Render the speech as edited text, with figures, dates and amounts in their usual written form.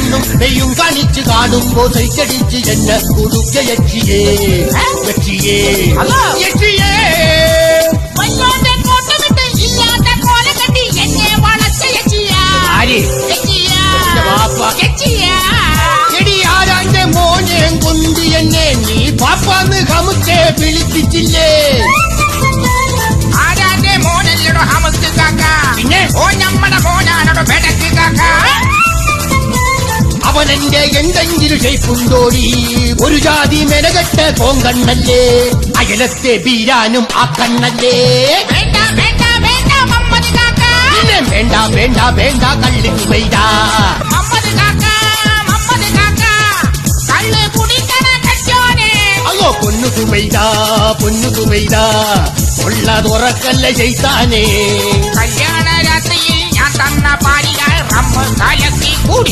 കണ്ണും പെയ്യും കാണിച്ചു കാണുമ്പോ സൈക്കടിച്ച് എന്നെ കുടുക്ക യക്ഷിയേ യക്ഷിയേ യക്ഷിയേ വല്ലാതെ കോട്ടമിട്ട് ഇല്ലാത്ത കോല കണ്ടി എന്നെ വളച്ച യക്ഷിയാ ആര് വാപ്പ യക്ഷിയാ എടി ആരാന്റെ മോനെ കൊന്തി എന്നെ നീ പാപ്പാന്ന് കമുക്കെ വിളിപ്പിച്ചില്ലേ ആരാന്റെ മോനല്ലടോ ഹമസ് കാക്ക പിന്നെ ഓ നമ്മടെ മോനാണോ ബെടക്ക് കാക്ക അവനെന്റെ എന്തെങ്കിലും ഷേപ്പുണ്ടോടി ഒരു ജാതി മെനകെട്ട കോങ്കണ്ണല്ലേ അയലത്തെ ബീരാനും ആ കണ്ണല്ലേ വേണ്ട വേണ്ട വേണ്ട മമ്മദ് കാക്ക പിന്നെ വേണ്ട വേണ്ട വേണ്ട കള്ളിക്ക് വൈദ മമ്മദ് കാക്ക കള്ള് കുടിക്കണ കച്ചോനെ അയ്യോ പൊന്നു സുമൈദ ഉള്ള തുറക്കല്ല ചെയ്താനേ കല്യാണ രാത്രിയിൽ ഞാൻ തന്ന പാലിയാൽ റമ്മ് കലക്കി കുടി